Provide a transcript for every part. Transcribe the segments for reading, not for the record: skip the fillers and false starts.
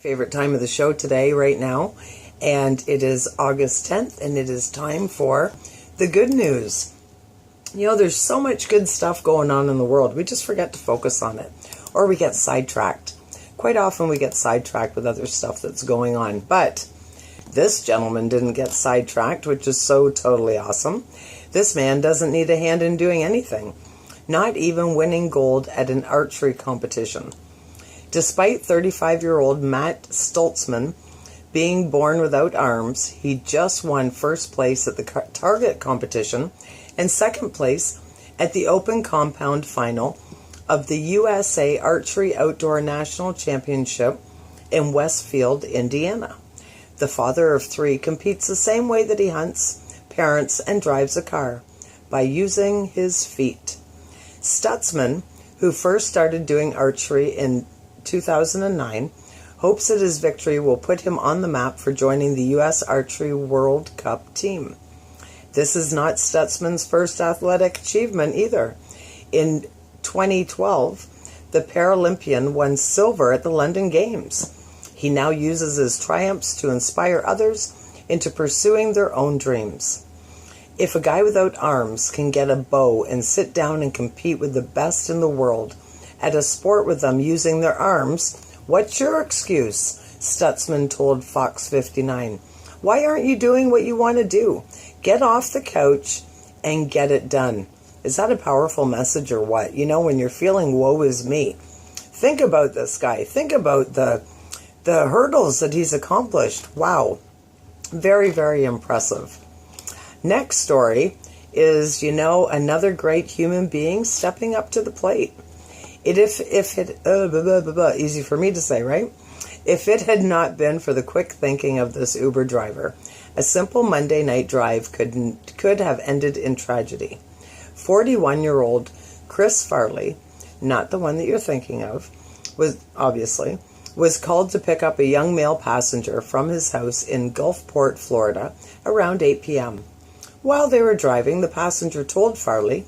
Favorite time of the show today, right now, and it is August 10th, and it is time for the good news. You know, there's so much good stuff going on in the world, we just forget to focus on it, or we get sidetracked. Quite often we get sidetracked with other stuff that's going on, but this gentleman didn't get sidetracked, which is so totally awesome. This man doesn't need a hand in doing anything, not even winning gold at an archery competition. Despite 35-year-old Matt Stoltzman being born without arms, he just won first place at the target competition and second place at the open compound final of the USA Archery Outdoor National Championship in Westfield, Indiana. The father of three competes the same way that he hunts, parents, and drives a car, by using his feet. Stutzman, who first started doing archery in 2009, hopes that his victory will put him on the map for joining the U.S. Archery World Cup team. This is not Stutzman's first athletic achievement either. In 2012, the Paralympian won silver at the London Games. He now uses his triumphs to inspire others into pursuing their own dreams. If a guy without arms can get a bow and sit down and compete with the best in the world at a sport with them using their arms, what's your excuse? Stutzman told Fox 59. Why aren't you doing what you want to do? Get off the couch and get it done. Is that a powerful message or what? You know, when you're feeling woe is me, think about this guy. Think about the hurdles that he's accomplished. Wow. Very, very impressive. Next story is, another great human being stepping up to the plate. Easy for me to say, right? If it had not been for the quick thinking of this Uber driver, a simple Monday night drive could have ended in tragedy. 41-year-old Chris Farley, not the one that you're thinking of, was called to pick up a young male passenger from his house in Gulfport, Florida, around 8 p.m. While they were driving, the passenger told Farley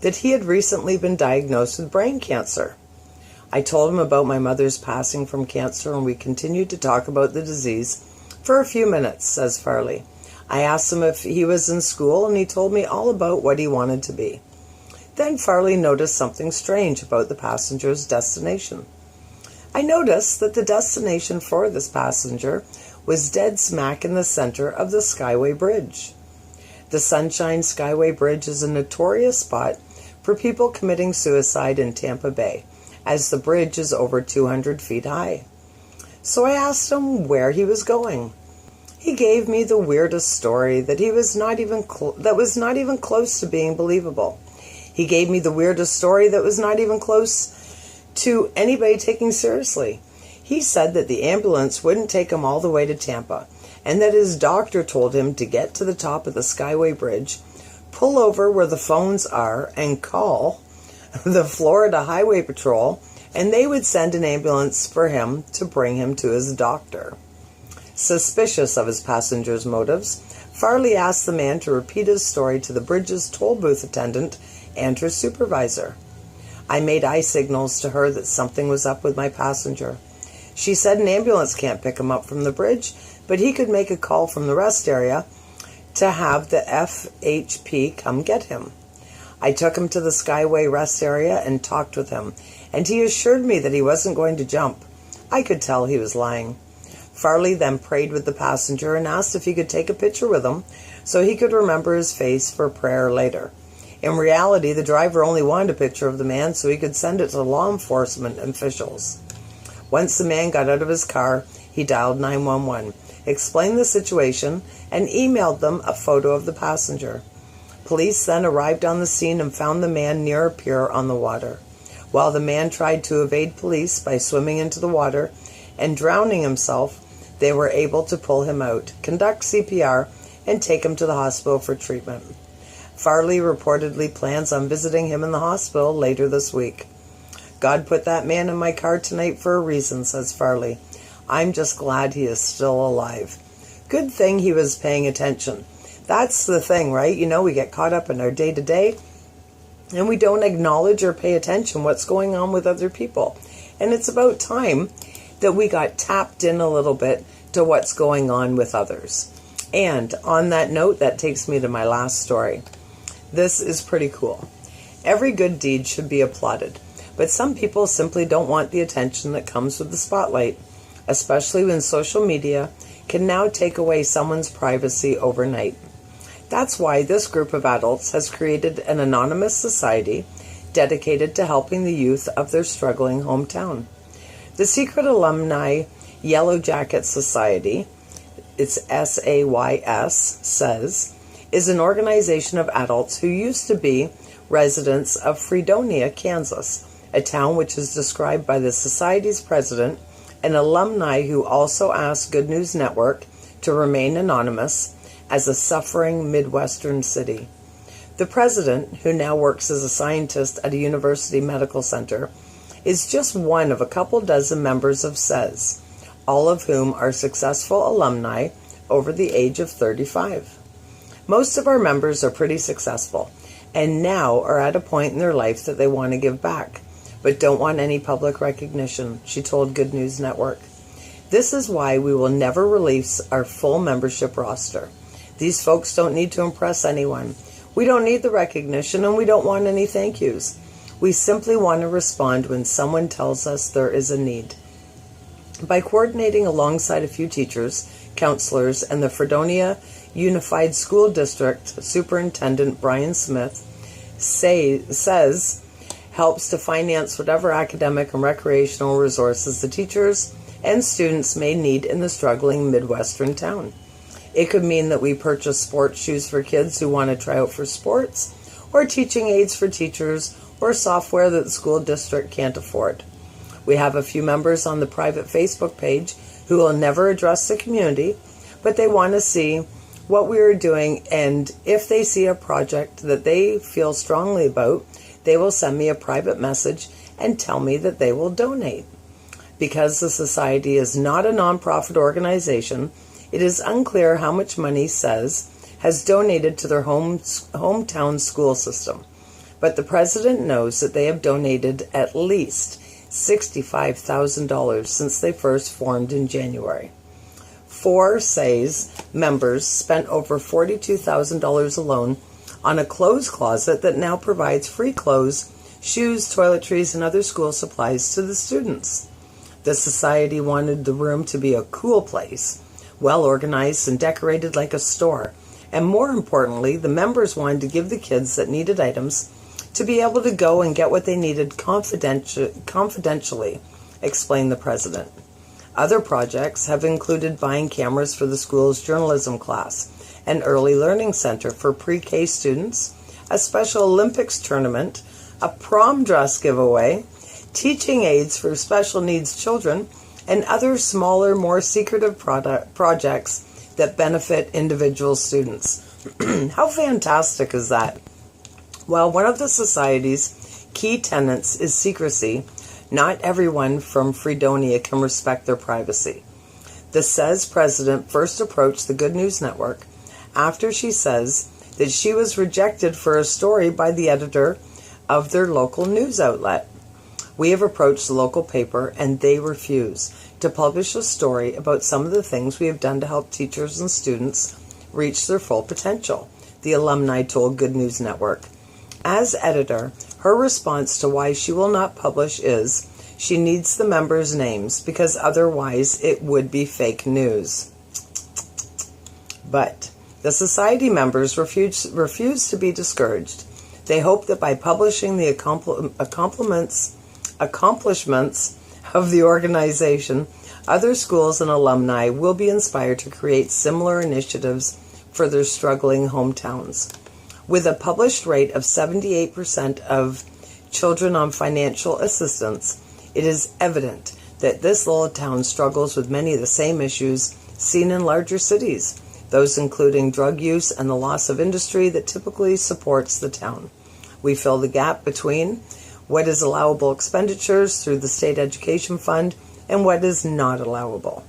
that he had recently been diagnosed with brain cancer. I told him about my mother's passing from cancer, and we continued to talk about the disease for a few minutes, says Farley. I asked him if he was in school, and he told me all about what he wanted to be. Then Farley noticed something strange about the passenger's destination. I noticed that the destination for this passenger was dead smack in the center of the Skyway Bridge. The Sunshine Skyway Bridge is a notorious spot for people committing suicide in Tampa Bay, as the bridge is over 200 feet high. So I asked him where he was going. He gave me the weirdest story that was not even close to being believable. He gave me the weirdest story that was not even close to anybody taking seriously. He said that the ambulance wouldn't take him all the way to Tampa, and that his doctor told him to get to the top of the Skyway Bridge, pull over where the phones are, and call the Florida Highway Patrol, and they would send an ambulance for him to bring him to his doctor. Suspicious of his passenger's motives, Farley asked the man to repeat his story to the bridge's toll booth attendant and her supervisor. I made eye signals to her that something was up with my passenger. She said an ambulance can't pick him up from the bridge, but he could make a call from the rest area to have the FHP come get him. I took him to the Skyway rest area and talked with him, and he assured me that he wasn't going to jump. I could tell he was lying. Farley then prayed with the passenger and asked if he could take a picture with him so he could remember his face for prayer later. In reality, the driver only wanted a picture of the man so he could send it to law enforcement officials. Once the man got out of his car, he dialed 911, explained the situation, and emailed them a photo of the passenger. Police then arrived on the scene and found the man near a pier on the water. While the man tried to evade police by swimming into the water and drowning himself, they were able to pull him out, conduct CPR, and take him to the hospital for treatment. Farley reportedly plans on visiting him in the hospital later this week. God put that man in my car tonight for a reason, says Farley. I'm just glad he is still alive. Good thing he was paying attention. That's the thing, right? We get caught up in our day-to-day, and we don't acknowledge or pay attention what's going on with other people. And it's about time that we got tapped in a little bit to what's going on with others. And on that note, that takes me to my last story. This is pretty cool. Every good deed should be applauded, but some people simply don't want the attention that comes with the spotlight, especially when social media can now take away someone's privacy overnight. That's why this group of adults has created an anonymous society dedicated to helping the youth of their struggling hometown. The Secret Alumni Yellow Jacket Society, it's SAYS, says, is an organization of adults who used to be residents of Fredonia, Kansas, a town which is described by the society's president, an alumni who also asked Good News Network to remain anonymous, as a suffering Midwestern city. The president, who now works as a scientist at a university medical center, is just one of a couple dozen members of SES, all of whom are successful alumni over the age of 35. Most of our members are pretty successful and now are at a point in their life that they want to give back, but don't want any public recognition, she told Good News Network. This is why we will never release our full membership roster. These folks don't need to impress anyone. We don't need the recognition, and we don't want any thank yous. We simply want to respond when someone tells us there is a need. By coordinating alongside a few teachers, counselors, and the Fredonia Unified School District Superintendent Brian Smith says helps to finance whatever academic and recreational resources the teachers and students may need in the struggling Midwestern town. It could mean that we purchase sports shoes for kids who want to try out for sports, or teaching aids for teachers, or software that the school district can't afford. We have a few members on the private Facebook page who will never address the community, but they want to see what we are doing, and if they see a project that they feel strongly about, they will send me a private message and tell me that they will donate. Because the society is not a nonprofit organization, it is unclear how much money SES has donated to their hometown school system. But the president knows that they have donated at least $65,000 since they first formed in January. 4 SES members spent over $42,000 alone on a clothes closet that now provides free clothes, shoes, toiletries, and other school supplies to the students. The society wanted the room to be a cool place, well organized and decorated like a store. And more importantly, the members wanted to give the kids that needed items to be able to go and get what they needed confidentially, explained the president. Other projects have included buying cameras for the school's journalism class, an early learning center for pre-K students, a Special Olympics tournament, a prom dress giveaway, teaching aids for special needs children, and other smaller, more secretive projects that benefit individual students. How fantastic is that? While one of the society's key tenets is secrecy, not everyone from Fredonia can respect their privacy. The SES president first approached the Good News Network after she says that she was rejected for a story by the editor of their local news outlet. We have approached the local paper and they refuse to publish a story about some of the things we have done to help teachers and students reach their full potential, the alumni told Good News Network. As editor, her response to why she will not publish is she needs the members' names because otherwise it would be fake news. But the society members refuse to be discouraged. They hope that by publishing the accomplishments of the organization, other schools and alumni will be inspired to create similar initiatives for their struggling hometowns. With a published rate of 78% of children on financial assistance, it is evident that this little town struggles with many of the same issues seen in larger cities, those including drug use and the loss of industry that typically supports the town. We fill the gap between what is allowable expenditures through the state education fund and what is not allowable.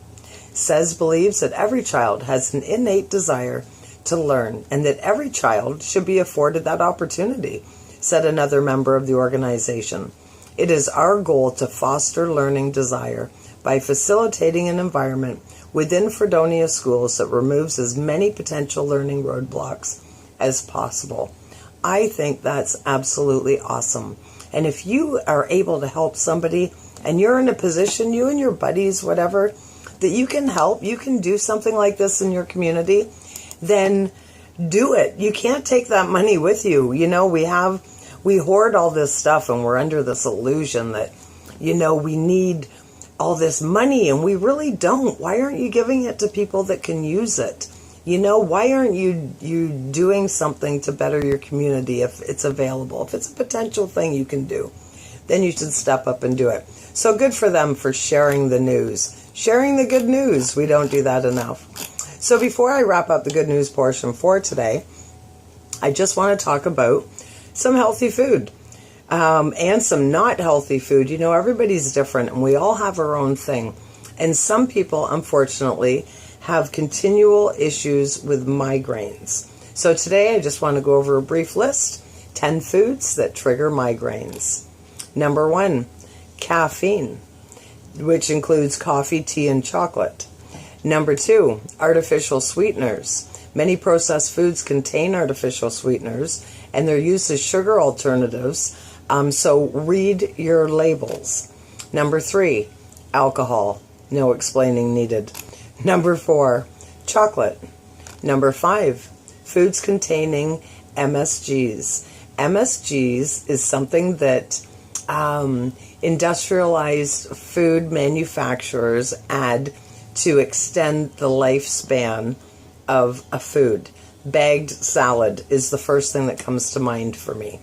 SES believes that every child has an innate desire to learn and that every child should be afforded that opportunity, said another member of the organization. It is our goal to foster learning desire by facilitating an environment within Fredonia schools that removes as many potential learning roadblocks as possible. I think that's absolutely awesome. And if you are able to help somebody and you're in a position, you and your buddies, whatever, that you can help, you can do something like this in your community, then do it. You can't take that money with you. You know, we hoard all this stuff and we're under this illusion that, you know, we need all this money and we really don't. Why aren't you giving it to people that can use it? You know, why aren't you doing something to better your community if it's available? If it's a potential thing you can do, then you should step up and do it. So good for them for sharing the news. Sharing the good news. We don't do that enough. So before I wrap up the good news portion for today, I just want to talk about some healthy food and some not healthy food. You know, everybody's different and we all have our own thing. And some people, unfortunately, have continual issues with migraines. So today I just want to go over a brief list. 10 foods that trigger migraines. Number 1, caffeine, which includes coffee, tea, and chocolate. Number 2, artificial sweeteners. Many processed foods contain artificial sweeteners, and they're used as sugar alternatives, so read your labels. Number 3, alcohol. No explaining needed. Number 4, chocolate. Number 5, foods containing MSGs. MSGs is something that industrialized food manufacturers add to extend the lifespan of a food. Bagged salad is the first thing that comes to mind for me.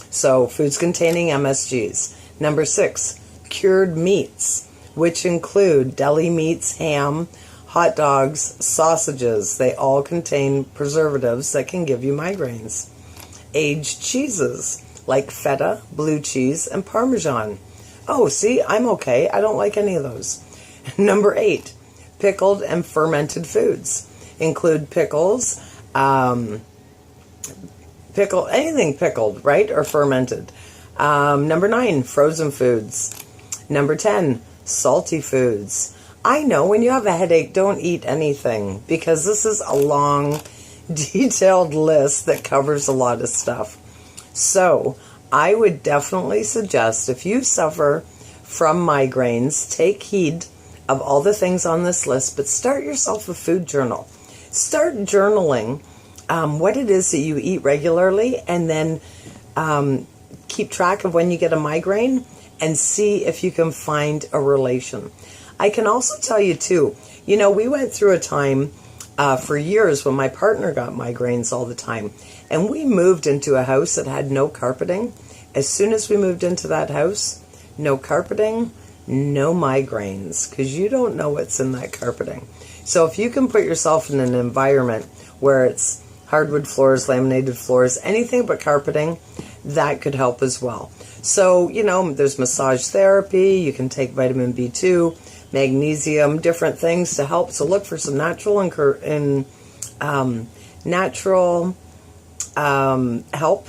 So foods containing MSGs. Number 6, cured meats, which include deli meats, ham, hot dogs, sausages. They all contain preservatives that can give you migraines. Aged cheeses like feta, blue cheese, and Parmesan. Oh, see, I'm okay. I don't like any of those. Number 8, pickled and fermented foods. Include pickles, anything pickled, right, or fermented. Number 9, frozen foods. Number 10, salty foods. I know when you have a headache, don't eat anything, because this is a long, detailed list that covers a lot of stuff. So I would definitely suggest, if you suffer from migraines, take heed of all the things on this list, but start yourself a food journal. Start journaling what it is that you eat regularly, and then keep track of when you get a migraine and see if you can find a relation. I can also tell you too, you know, we went through a time for years when my partner got migraines all the time, and we moved into a house that had no carpeting. As soon as we moved into that house, no carpeting, no migraines, because you don't know what's in that carpeting. So if you can put yourself in an environment where it's hardwood floors, laminated floors, anything but carpeting, that could help as well. So, you know, there's massage therapy, you can take vitamin B2, magnesium, different things to help. So look for some natural help,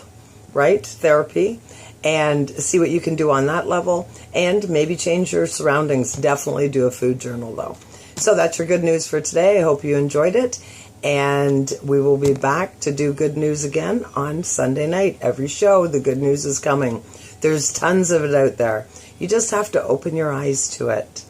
right? Therapy, and see what you can do on that level, and maybe change your surroundings. Definitely do a food journal though. So that's your good news for today. I hope you enjoyed it, and we will be back to do good news again on Sunday night. Every show, the good news is coming. There's tons of it out there. You just have to open your eyes to it.